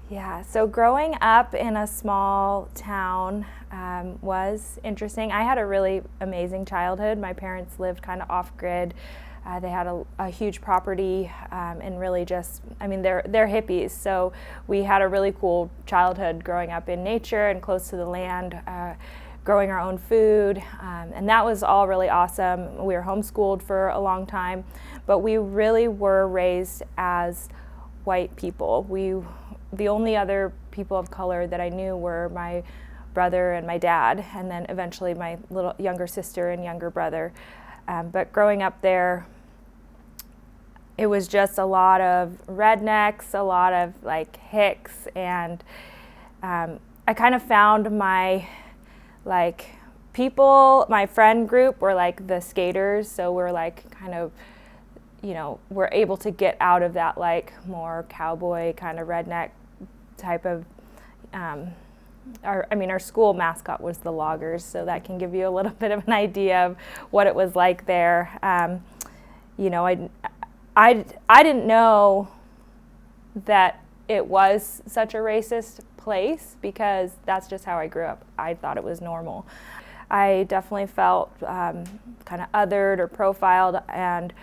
Yeah, so growing up in a small town was interesting. I had a really amazing childhood. My parents lived kind of off grid. They had a huge property and really just, I mean, they're hippies. So we had a really cool childhood growing up in nature and close to the land, growing our own food. And that was all really awesome. We were homeschooled for a long time, but we really were raised as white people. The only other people of color that I knew were my brother and my dad, and then eventually my little younger sister and younger brother. But growing up there, it was just a lot of rednecks, a lot of like hicks, and I kind of found my my friend group were like the skaters, so we're like kind of, we're able to get out of that like more cowboy kind of redneck type of, our school mascot was the loggers, so that can give you a little bit of an idea of what it was like there. I didn't know that it was such a racist place because that's just how I grew up. I thought it was normal. I definitely felt kind of othered or profiled, and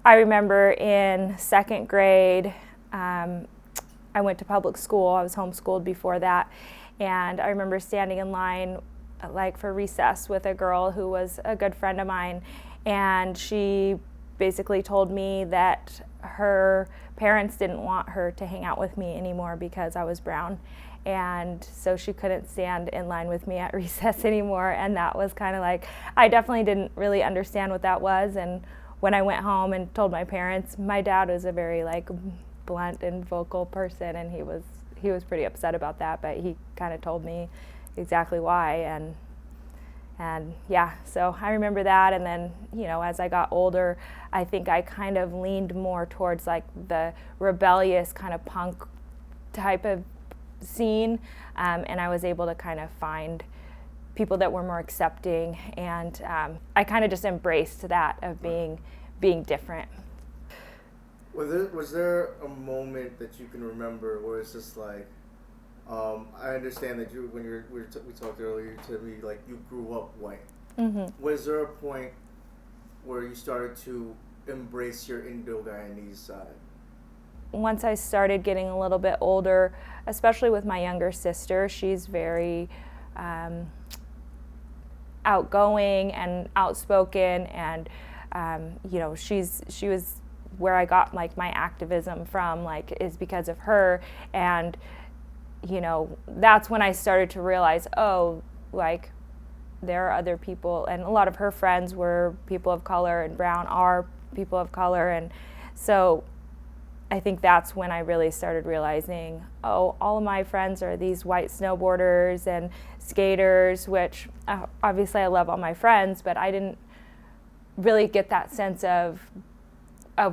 I remember in second grade, I went to public school. I was homeschooled before that, and I remember standing in line like for recess with a girl who was a good friend of mine, and she basically told me that her parents didn't want her to hang out with me anymore because I was brown, and so she couldn't stand in line with me at recess anymore. And that was kind of like, I definitely didn't really understand what that was. And when I went home and told my parents, my dad was a very like blunt and vocal person, and he was pretty upset about that, but he kind of told me exactly why. And yeah, so I remember that. And then, as I got older, I think I kind of leaned more towards like the rebellious kind of punk type of scene, and I was able to kind of find people that were more accepting, and I kind of just embraced that of being different. Was there a moment that you can remember where it's just like, I understand that we talked earlier to me like you grew up white. Mm-hmm. Was there a point where you started to embrace your Indo-Guyanese side? Once I started getting a little bit older, especially with my younger sister, she's very outgoing and outspoken, and she was where I got like my activism from, like, is because of her. And that's when I started to realize, oh, like there are other people, and a lot of her friends were people of color, and brown are people of color. And so I think that's when I really started realizing, oh, all of my friends are these white snowboarders and skaters, which obviously I love all my friends, but I didn't really get that sense of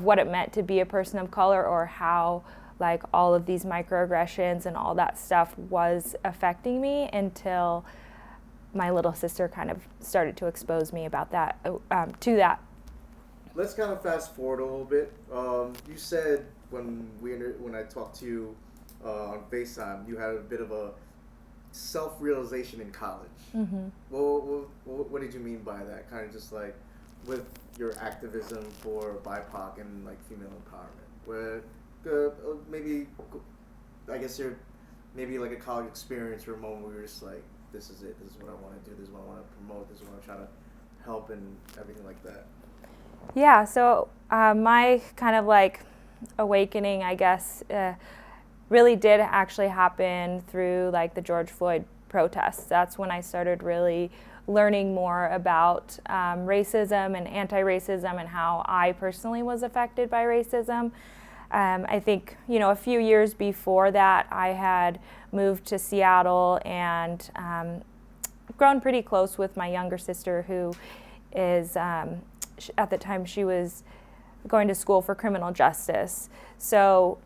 what it meant to be a person of color, or how like all of these microaggressions and all that stuff was affecting me until my little sister kind of started to expose me about that, to that. Let's kind of fast forward a little bit. You said when I talked to you on FaceTime, you had a bit of a self-realization in college. Mm-hmm. Well, what did you mean by that? Kind of just like with your activism for BIPOC and like female empowerment, where maybe, I guess you're maybe like a college experience or a moment where you're just like, this is it, this is what I want to do, this is what I want to promote, this is what I'm trying to help, and everything like that. Yeah, so my kind of like awakening, I guess, really did actually happen through like the George Floyd protests. That's when I started really learning more about racism and anti-racism, and how I personally was affected by racism. I think, a few years before that, I had moved to Seattle and grown pretty close with my younger sister, who is, at the time, she was going to school for criminal justice. So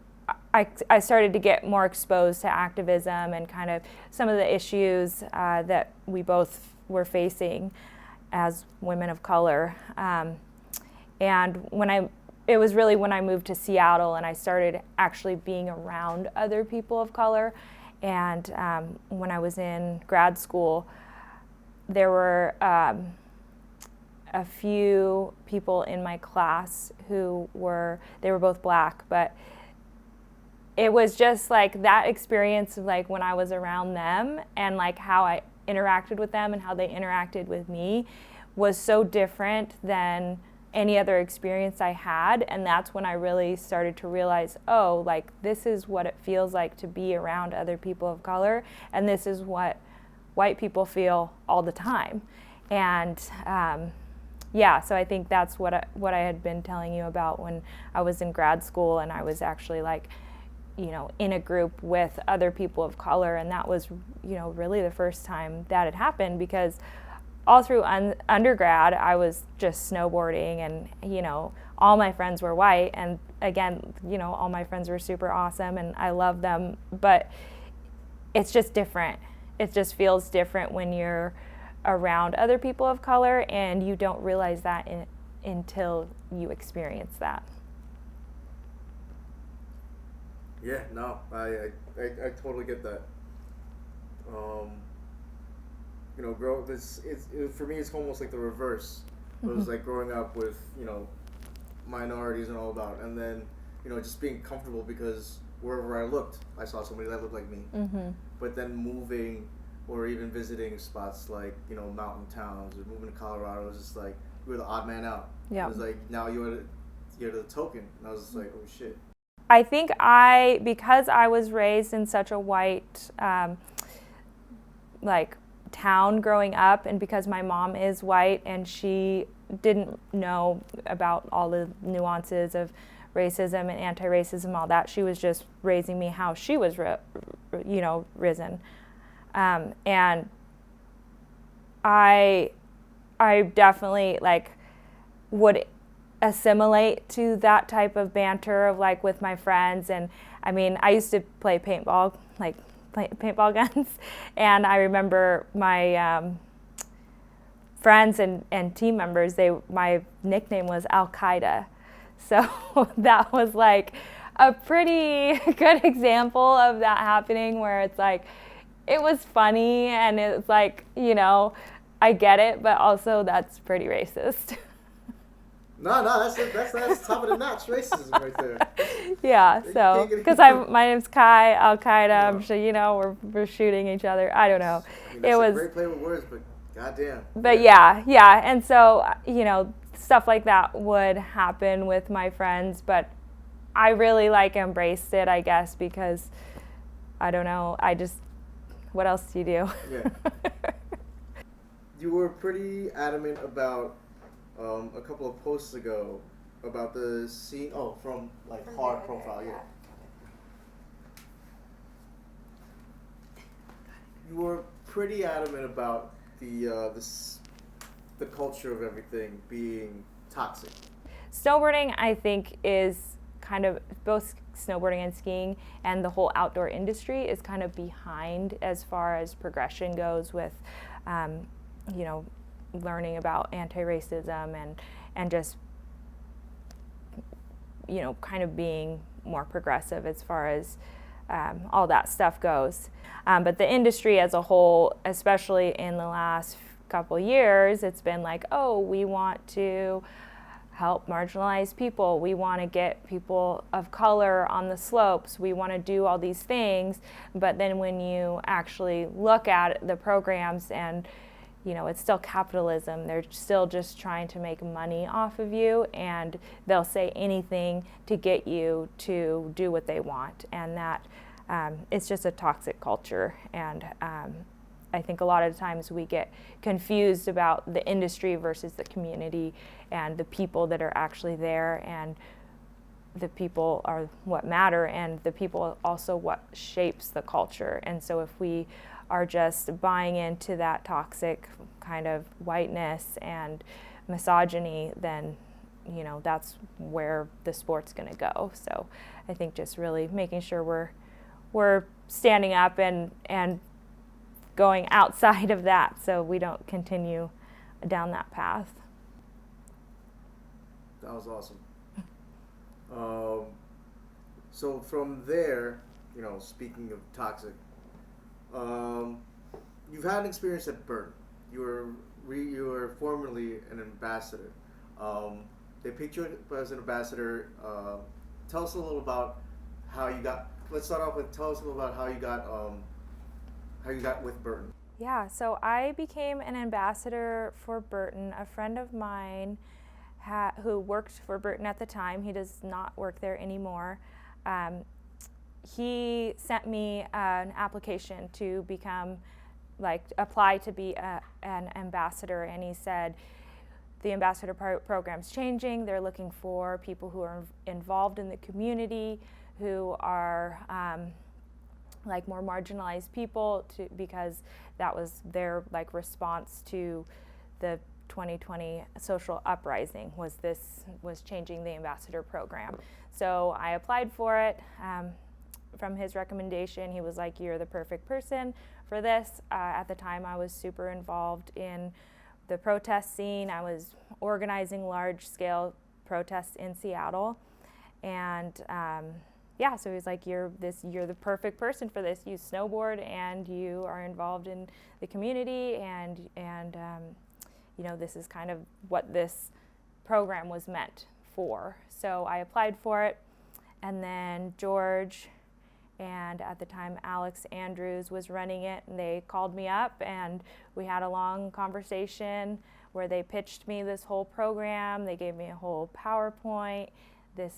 I started to get more exposed to activism and kind of some of the issues that we both were facing as women of color. And when I it was really when I moved to Seattle and I started actually being around other people of color. And when I was in grad school, there were a few people in my class who they were both black, but it was just like that experience of like when I was around them and like how I interacted with them and how they interacted with me was so different than any other experience I had. And that's when I really started to realize, oh, like this is what it feels like to be around other people of color, and this is what white people feel all the time. And yeah, so I think that's what I had been telling you about when I was in grad school and I was actually like, you know, in a group with other people of color. And that was, you know, really the first time that had happened, because all through undergrad, I was just snowboarding and, you know, all my friends were white. And again, you know, all my friends were super awesome and I love them, but it's just different. It just feels different when you're around other people of color and you don't realize that until you experience that. Yeah, no, I totally get that. You know, for me, it's almost like the reverse. It was like growing up with, you know, minorities and all that, and then, you know, just being comfortable because wherever I looked, I saw somebody that looked like me. But then moving or even visiting spots like, you know, mountain towns or moving to Colorado, it was just like you were the odd man out. Yeah. It was like now you're the token, and I was just like, oh shit. I think because I was raised in such a white like town growing up, and because my mom is white and she didn't know about all the nuances of racism and anti-racism, all that, she was just raising me how she was risen, and I definitely like would assimilate to that type of banter of like with my friends. And I mean, I used to play paintball, like paintball guns, and I remember my friends and team members, my nickname was Al-Qaeda, so that was like a pretty good example of that happening, where it's like it was funny and it's like, you know, I get it, but also that's pretty racist. No, that's top of the notch racism right there. Yeah, so because my name's Kai, Al-Qaeda. Yeah. I'm sure, you know, we're shooting each other. I don't know. I mean, that's a great play with words, but goddamn. But yeah, and so, you know, stuff like that would happen with my friends, but I really like embraced it, I guess, because I don't know. What else do you do? Yeah. You were pretty adamant about a couple of posts ago about the scene. Oh, from like hard profile, yeah. You were pretty adamant about the culture of everything being toxic. Snowboarding, I think, is kind of both snowboarding and skiing, and the whole outdoor industry is kind of behind as far as progression goes with, you know, learning about anti-racism and just, you know, kind of being more progressive as far as all that stuff goes. But the industry as a whole, especially in the last couple years, it's been like, oh, we want to help marginalized people. We want to get people of color on the slopes. We want to do all these things. But then when you actually look at the programs, and you know, it's still capitalism. They're still just trying to make money off of you, and they'll say anything to get you to do what they want. And that it's just a toxic culture. And I think a lot of times we get confused about the industry versus the community and the people that are actually there, and the people are what matter, and the people also what shapes the culture. And so if we are just buying into that toxic kind of whiteness and misogyny, then, you know, that's where the sport's going to go. So I think just really making sure we're standing up and going outside of that, so we don't continue down that path. That was awesome. Um, so from there, speaking of toxic, um, you've had an experience at Burton. You were formerly an ambassador. Um, they picked you as an ambassador. Tell us a little about how you got. Let's start off with tell us a little about how you got with Burton. Yeah, so I became an ambassador for Burton. A friend of mine who worked for Burton at the time, he does not work there anymore. Um, he sent me an application to apply to be an ambassador, and he said, the ambassador program's changing. They're looking for people who are involved in the community, who are more marginalized people, because that was their response to the 2020 social uprising, was changing the ambassador program. So I applied for it. From his recommendation, he was like, "You're the perfect person for this." At the time, I was super involved in the protest scene. I was organizing large-scale protests in Seattle, and so he's like, "You're the perfect person for this. You snowboard and you are involved in the community, and this is kind of what this program was meant for." So I applied for it, and then George and at the time Alex Andrews was running it, and they called me up and we had a long conversation where they pitched me this whole program. They gave me a whole PowerPoint. They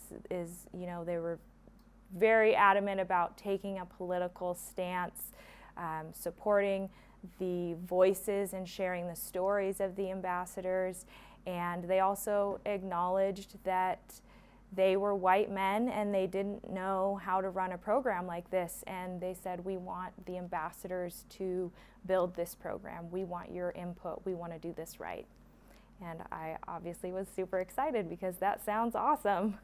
were very adamant about taking a political stance, supporting the voices and sharing the stories of the ambassadors. And they also acknowledged that they were white men and they didn't know how to run a program like this. And they said, "We want the ambassadors to build this program. We want your input. We want to do this right." And I obviously was super excited because that sounds awesome.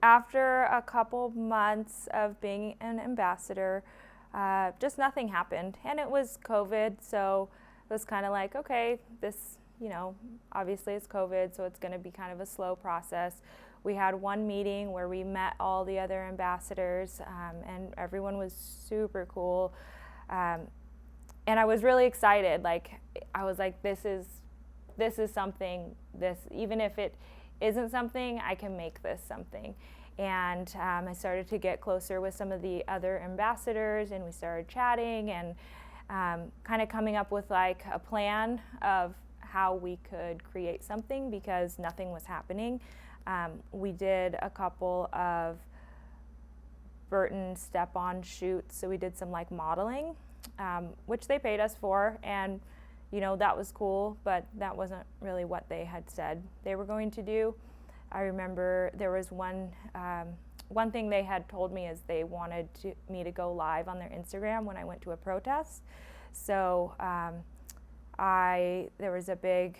After a couple months of being an ambassador, just nothing happened. And it was COVID, so it was kind of like, okay, this, obviously it's COVID, so it's going to be kind of a slow process. We had one meeting where we met all the other ambassadors, and everyone was super cool. And I was really excited. I was like, this is something. Even if it isn't something, I can make this something. And I started to get closer with some of the other ambassadors, and we started chatting and kind of coming up with a plan of how we could create something, because nothing was happening. We did a couple of Burton step-on shoots, so we did some modeling, which they paid us for, and that was cool, but that wasn't really what they had said they were going to do. I remember there was one thing they had told me is they wanted me to go live on their Instagram when I went to a protest. So there was a big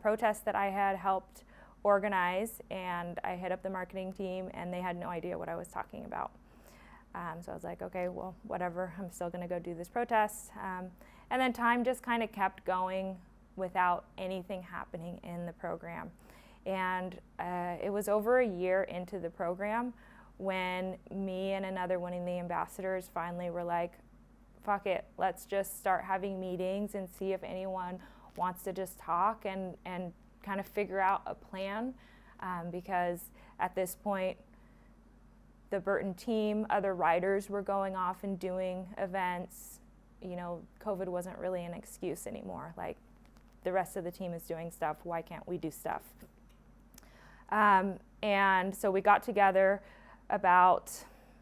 protest that I had helped organize, and I hit up the marketing team, and they had no idea what I was talking about. So I was like, okay, well, whatever, I'm still going to go do this protest. And then time just kind of kept going without anything happening in the program. And it was over a year into the program when me and another one of the ambassadors finally were like, fuck it, let's just start having meetings and see if anyone wants to just talk and kind of figure out a plan, because at this point, the Burton team, other riders were going off and doing events. COVID wasn't really an excuse anymore. The rest of the team is doing stuff, why can't we do stuff? And so we got together. About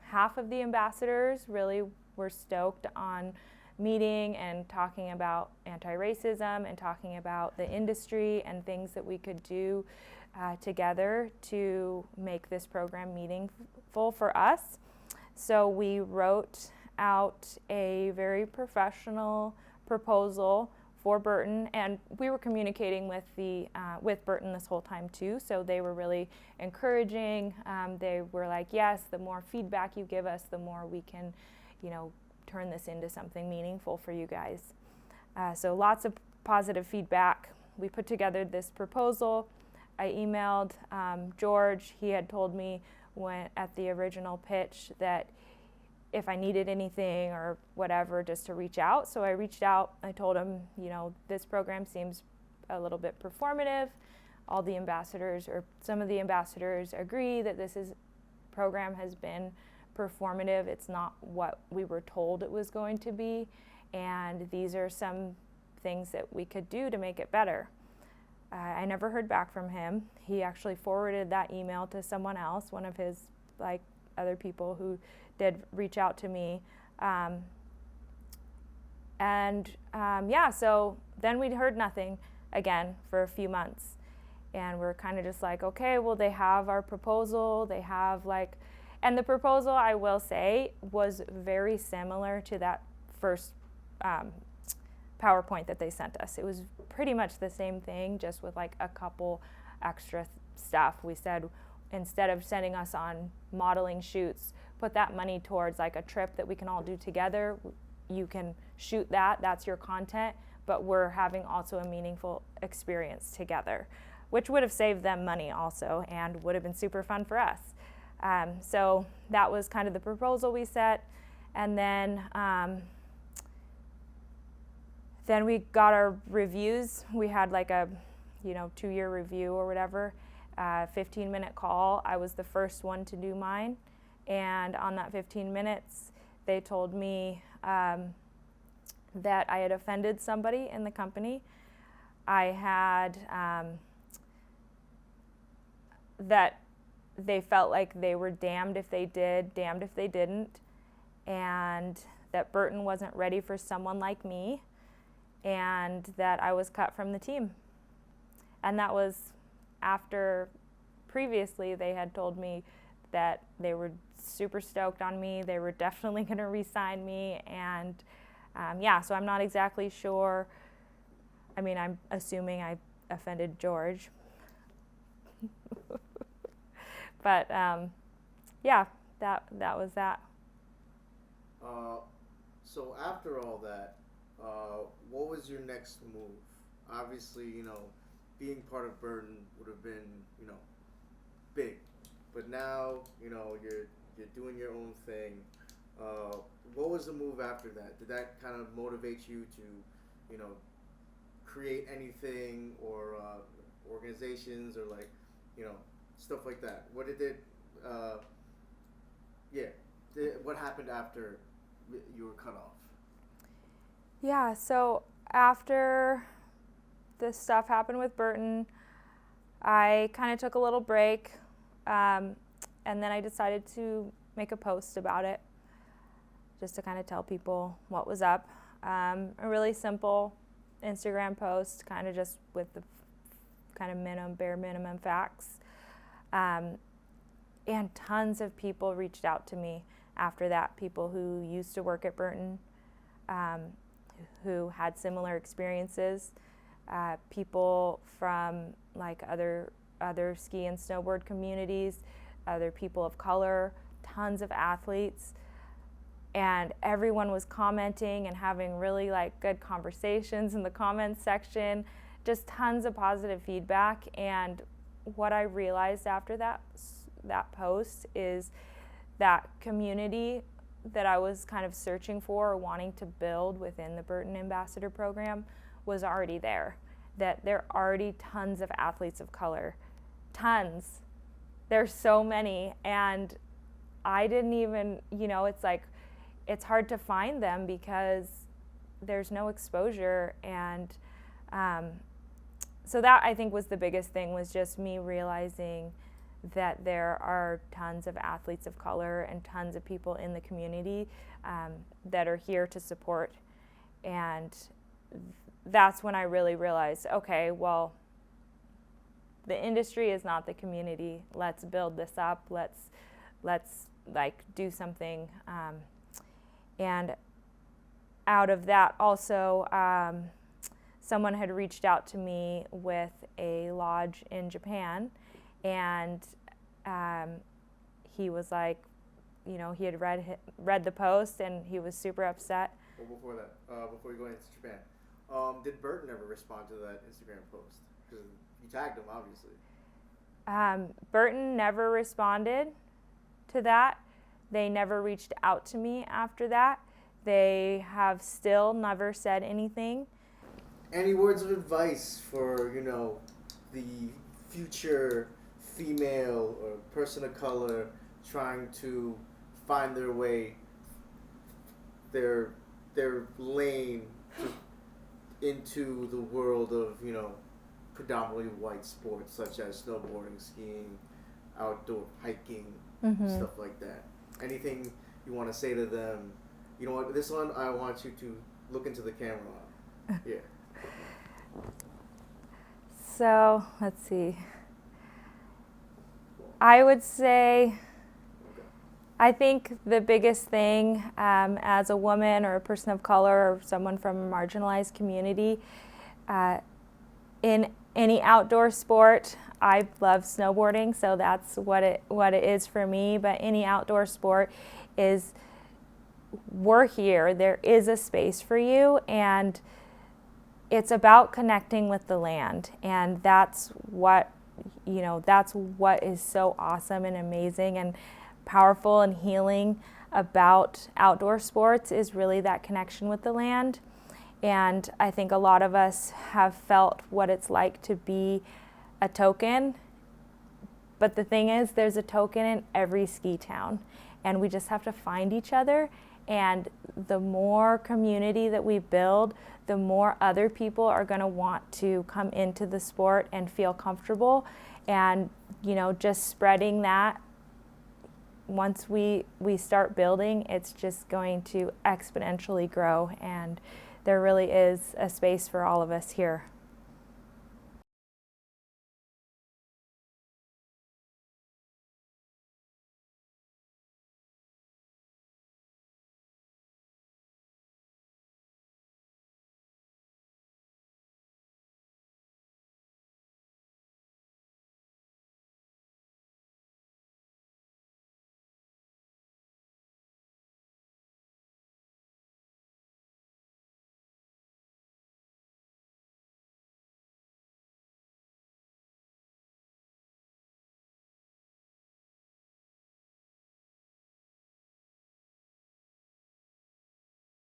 half of the ambassadors really were stoked on meeting and talking about anti-racism and talking about the industry and things that we could do together to make this program meaningful for us. So we wrote out a very professional proposal for Burton, and we were communicating with Burton this whole time too, so they were really encouraging. They were like, yes, the more feedback you give us, the more we can, turn this into something meaningful for you guys. So lots of positive feedback. We put together this proposal. I emailed George. He had told me at the original pitch that if I needed anything or whatever, just to reach out. So I reached out. I told him, this program seems a little bit performative. All the ambassadors, or some of the ambassadors, agree that program has been performative. It's not what we were told it was going to be, and these are some things that we could do to make it better. I never heard back from him. He actually forwarded that email to someone else, one of his other people who did reach out to me. So then we'd heard nothing again for a few months. And we're kind of just like, okay, well, they have our proposal. They have and the proposal, I will say, was very similar to that first PowerPoint that they sent us. It was pretty much the same thing, just with a couple extra stuff. We said, instead of sending us on modeling shoots, put that money towards a trip that we can all do together. You can shoot that, that's your content, but we're having also a meaningful experience together, which would have saved them money also and would have been super fun for us. So that was kind of the proposal we set. And then we got our reviews. We had a 2-year review or whatever, 15-minute call. I was the first one to do mine. And on that 15 minutes, they told me that I had offended somebody in the company. I had that they felt like they were damned if they did, damned if they didn't, and that Burton wasn't ready for someone like me, and that I was cut from the team. And that was after previously they had told me that they were super stoked on me, they were definitely going to re-sign me, and so I'm not exactly sure. I mean, I'm assuming I offended George. But that was that. So after all that, what was your next move? Obviously, being part of Burton would have been, big, but now, you're doing your own thing. What was the move after that? Did that kind of motivate you to, create anything or organizations or stuff like that? What did it? What happened after you were cut off? Yeah. So after this stuff happened with Burton, I kind of took a little break, and then I decided to make a post about it, just to kind of tell people what was up. A really simple Instagram post, kind of just with the kind of bare minimum facts. And tons of people reached out to me after that, people who used to work at Burton, who had similar experiences, people from other ski and snowboard communities, other people of color, tons of athletes, and everyone was commenting and having really good conversations in the comments section, just tons of positive feedback. And what I realized after that post is that community that I was kind of searching for or wanting to build within the Burton Ambassador Program was already there. That there are already tons of athletes of color. Tons. There's so many. And I didn't even, it's hard to find them because there's no exposure. And so that, I think, was the biggest thing, was just me realizing that there are tons of athletes of color and tons of people in the community that are here to support. And that's when I really realized, okay, well, the industry is not the community. Let's build this up. Let's do something. And out of that also, someone had reached out to me with a lodge in Japan, and he was like, he had read the post, and he was super upset. Well, before that, before you go into Japan, did Burton ever respond to that Instagram post? Because you tagged him, obviously. Burton never responded to that. They never reached out to me after that. They have still never said anything. Any words of advice for, the future female or person of color trying to find their way, their lane into the world of, predominantly white sports such as snowboarding, skiing, outdoor hiking, stuff like that? Anything you want to say to them? You know what, this one I want you to look into the camera on. Yeah. So, let's see. I would say, I think the biggest thing as a woman or a person of color or someone from a marginalized community, in any outdoor sport, I love snowboarding, so that's what it is for me, but any outdoor sport is, we're here, there is a space for you, and it's about connecting with the land, and that's what is so awesome and amazing and powerful and healing about outdoor sports is really that connection with the land. And I think a lot of us have felt what it's like to be a token, but the thing is, there's a token in every ski town, and we just have to find each other. And the more community that we build, the more other people are going to want to come into the sport and feel comfortable. And, just spreading that, once we start building, it's just going to exponentially grow. And there really is a space for all of us here.